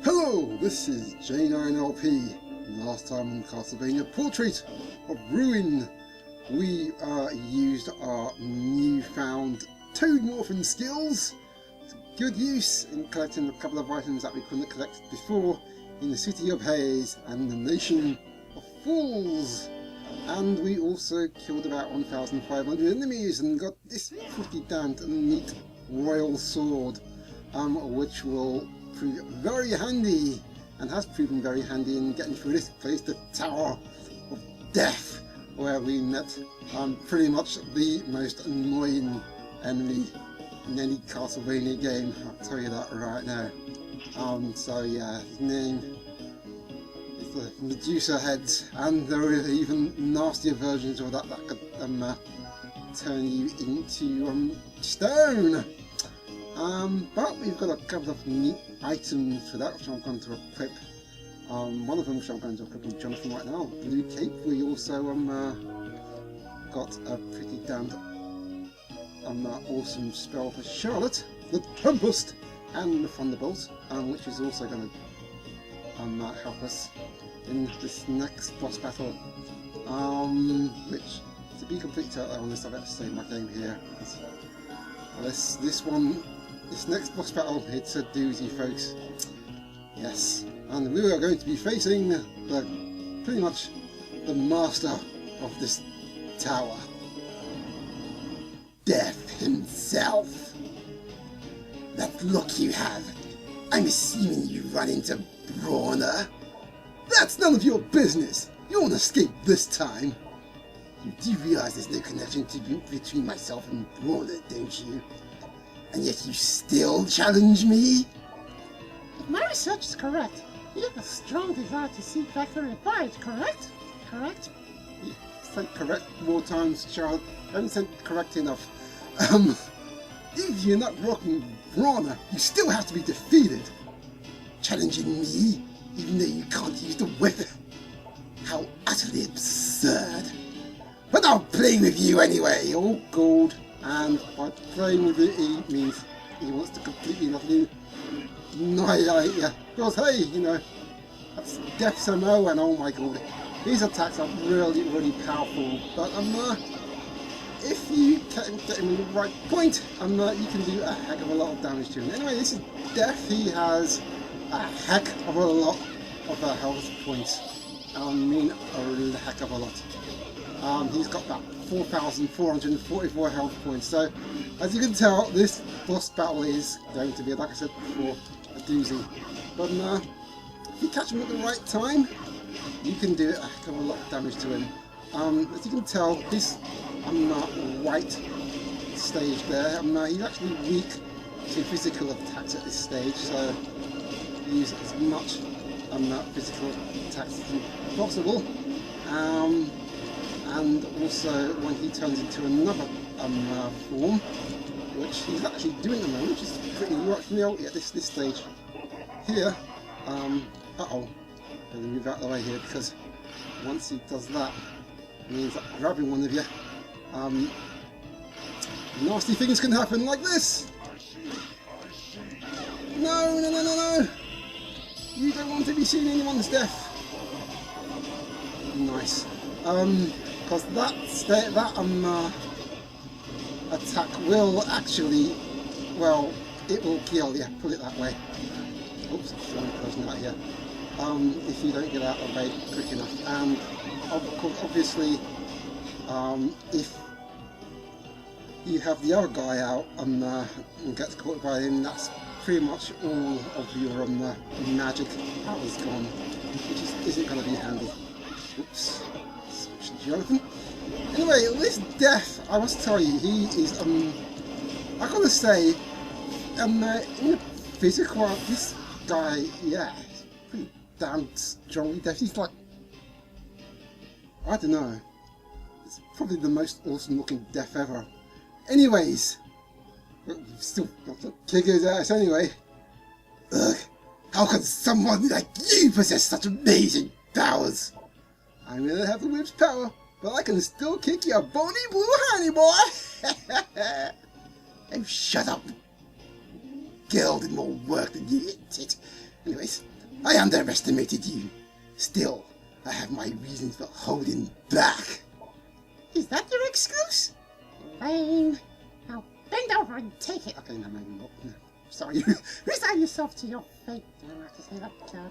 Hello, this is J9LP. Last time on Castlevania Portrait of Ruin, we used our newfound Toad Morphin skills to good use in collecting a couple of items that we couldn't have collected before in the City of Haze and the Nation of Fools. And we also killed about 1,500 enemies and got this pretty damned neat royal sword, which will prove very handy, and has proven very handy in getting through this place, the Tower of Death, where we met pretty much the most annoying enemy in any Castlevania game, I'll tell you that right now. So yeah, his name is the Medusa Heads, and there are even nastier versions of that that could turn you into stone. But we've got a couple of neat items for that, which I'm going to equip. One of them which I'm going to equip on Jonathan right now, Blue Cape. We also got a pretty damned awesome spell for Charlotte, the Tempest and the Thunderbolt, which is also going to help us in this next boss battle. Which, to be completely honest, I better save my game here. This next boss battle, it's a doozy, folks. Yes, and we are going to be facing pretty much the master of this tower, Death himself. That look you have, I'm assuming you run into Brawner. That's none of your business. You won't escape this time. You do realize there's no connection between myself and Brawner, don't you? And yet you still challenge me? If my research is correct, you have a strong desire to see Vector revived, correct? Correct? You said correct more times, child. I haven't said correct enough. If you're not rocking Brawner, you still have to be defeated. Challenging me, even though you can't use the whip. How utterly absurd. But I'll play with you anyway, all gold. And by playing with it, he means he wants to completely annihilate you. Because hey, you know, that's Death's MO, and oh my god, these attacks are really, really powerful. But if you can get him in the right point, you can do a heck of a lot of damage to him. Anyway, this is Death. He has a heck of a lot of health points. I mean, a heck of a lot. He's got about 4,444 health points, so as you can tell, this boss battle is going to be, like I said before, a doozy. But if you catch him at the right time, you can do a heck of a lot of damage to him. As you can tell, this white stage there, he's actually weak to physical attacks at this stage, so use as much physical attacks as possible. And also when he turns into another form, which he's actually doing at the moment, which is pretty right from the ulti at this stage. Here, uh-oh, I'm going to move out of the way here, because once he does that, it means that grabbing one of you, nasty things can happen like this! No, no, no, no, no! You don't want to be seeing anyone's death! Nice. Because that attack will actually, well, it will kill, yeah, put it that way. Oops, I'm closing out here. If you don't get out of the way quick enough. And of course, obviously, if you have the other guy out and gets caught by him, that's pretty much all of your magic powers gone, which isn't going to be handy. Oops. Jonathan. Anyway, this Death, I must tell you, he is, I gotta say, in the physical, this guy, yeah, he's pretty damn strong. He's like, I don't know, it's probably the most awesome looking Death ever. Anyways, still got to kick his ass anyway. Ugh, how can someone like you possess such amazing powers? I may not have the whip's power, but I can still kick your bony blue honey, boy! Oh, shut up! Girl did more work than you, tit. Anyways, I underestimated you. Still, I have my reasons for holding back. Is that your excuse? Fine. Now bend over and take it. Okay, no, maybe not. No, sorry. Resign yourself to your fate. I don't have to say that, God.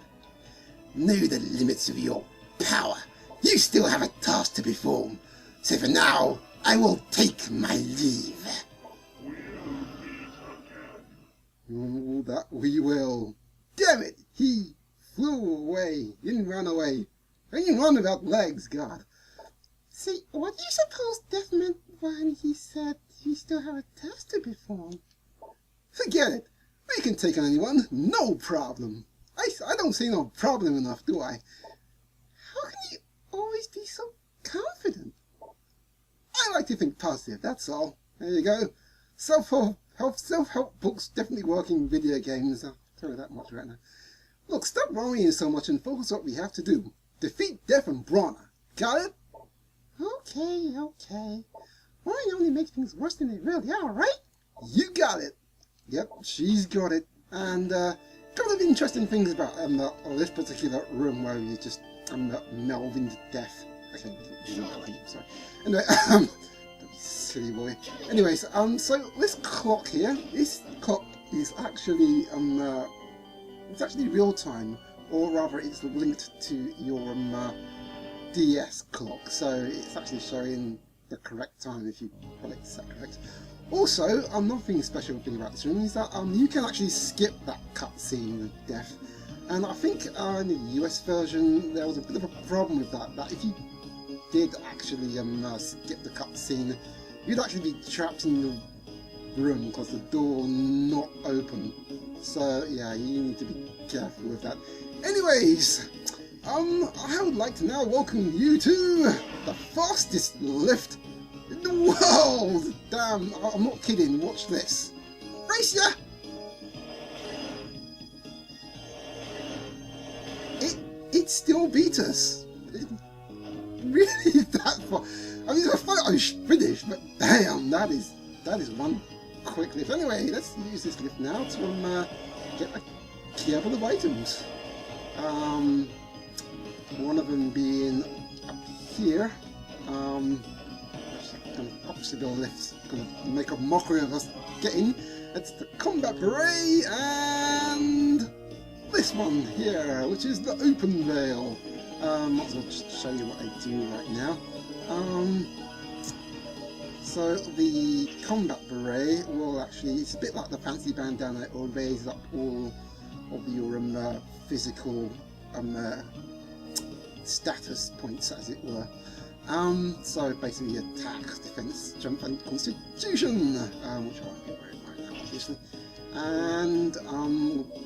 Know the limits of your power. You still have a task to perform. So for now, I will take my leave. Oh, that we will. Damn it! He flew away. He didn't run away. He didn't run without legs, God. See, what do you suppose Death meant when he said you still have a task to perform? Forget it. We can take on anyone. No problem. I don't see no problem enough, do I? How can you always be so confident? I like to think positive, that's all. There you go. Self-help books definitely work in video games. I'll tell you that much right now. Look, stop worrying so much and focus on what we have to do. Defeat Death and Brawner. Got it? Okay. Worrying only makes things worse than they really are, right? You got it. Yep, she's got it. And a couple of interesting things about this particular room where you just Melvin'd death. Okay, sorry. Anyway, silly boy. Anyways, so this clock here, this clock is actually it's actually real time, or rather, it's linked to your DS clock, so it's actually showing the correct time if you put it set correct. Also, another special thing about this room is that you can actually skip that cutscene with death. And I think in the US version there was a bit of a problem with that. That if you did actually skip the cutscene, you'd actually be trapped in the room because the door not open. So yeah, you need to be careful with that. Anyways, I would like to now welcome you to the fastest lift in the world! Damn, I'm not kidding, watch this. Race ya! It still beat us. Really that far. I mean, I thought I was finished, but damn, that is one quick lift. Anyway, let's use this lift now to get a couple of items. One of them being up here. Obviously the lift's gonna make a mockery of us getting. It's the combat beret and this one here, which is the open veil. Might as well just show you what I do right now. So the combat beret will actually, it's a bit like the fancy bandana, it will raise up all of your physical status points, as it were. So basically attack, defense, jump and constitution, which I'll be wearing right now obviously. And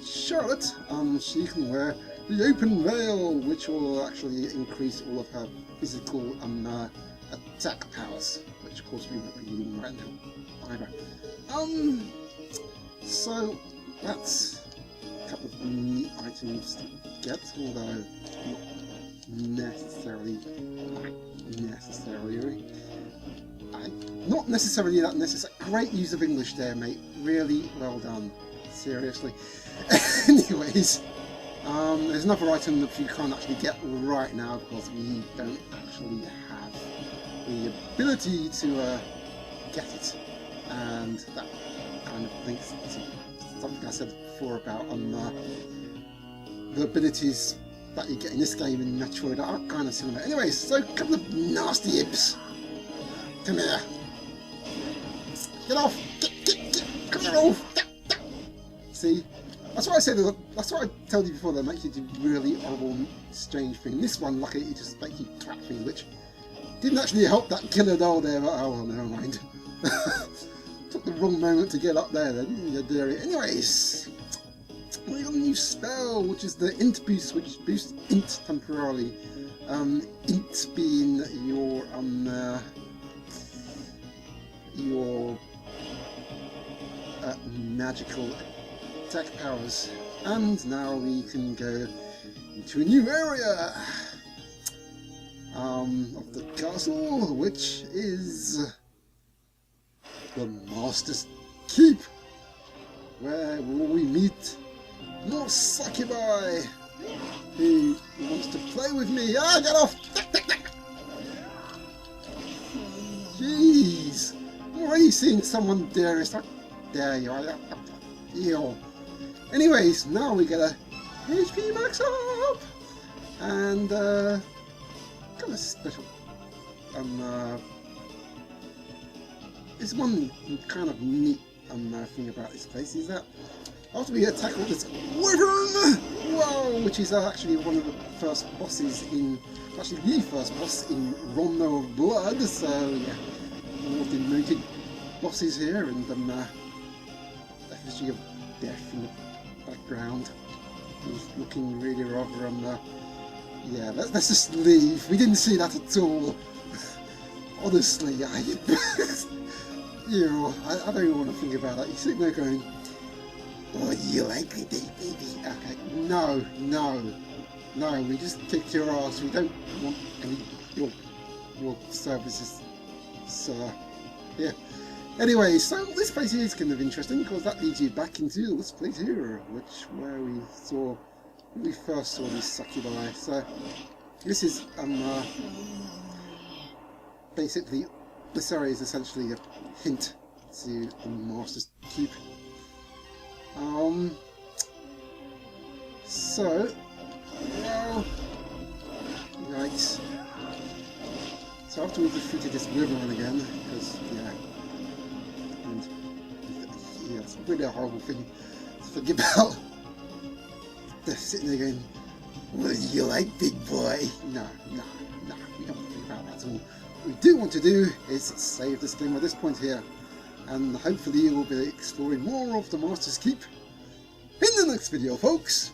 Charlotte, she can wear the open veil, which will actually increase all of her physical attack powers, which of course we won't be using right now either. So that's a couple of neat items to get, although not necessarily that necessary. Great use of English there, mate. Really well done. Seriously. Anyways, there's another item that you can't actually get right now because we don't actually have the ability to get it, and that kind of links to something I said before about the abilities that you get in this game in Metroid are kind of similar. Anyways, so a couple of nasty imps. Come here. Get off! Get! Come here, Rolf! See? That's what I said. That's what I told you before. That makes you do really horrible, strange things. This one, luckily, it just makes you trap things, which didn't actually help that killer doll there. But oh well, never mind. Took the wrong moment to get up there. Then you dare it. Anyways, we got a new spell, which is the int boost, which boosts int temporarily. Int being your magical attack powers. And now we can go into a new area of the castle, which is the Master's Keep, where will we meet more succubi. Who wants to play with me? Ah, get off! Jeez! I'm already seeing someone there. It's like, there you are. Ew. Anyways, now we get a HP max up! And, kind of special. There's one kind of neat thing about this place is that after we tackle this wyvern, whoa, which is actually one of the first bosses in, actually the first boss in Romno of Blood, so yeah, all the noted bosses here, and effigy of death in the background. He's looking really rather, yeah, let's just leave. We didn't see that at all. Honestly, you know, I don't even want to think about that. You're sitting there going, oh, you like it, baby? Okay, no, we just kicked your ass. We don't want any your services, sir. Yeah. Anyway, so this place is kind of interesting because that leads you back into this place here, where we first saw this succubi. So this is basically this area is essentially a hint to the Master's Keep. So, well, yikes. So after we defeated this wyvern again, because, yeah, and yeah, it's really a horrible thing to think about. They're sitting there going, what do you like, big boy? No, we don't want to think about that at all. What we do want to do is save this game at this point here, and hopefully we'll be exploring more of the Master's Keep in the next video, folks.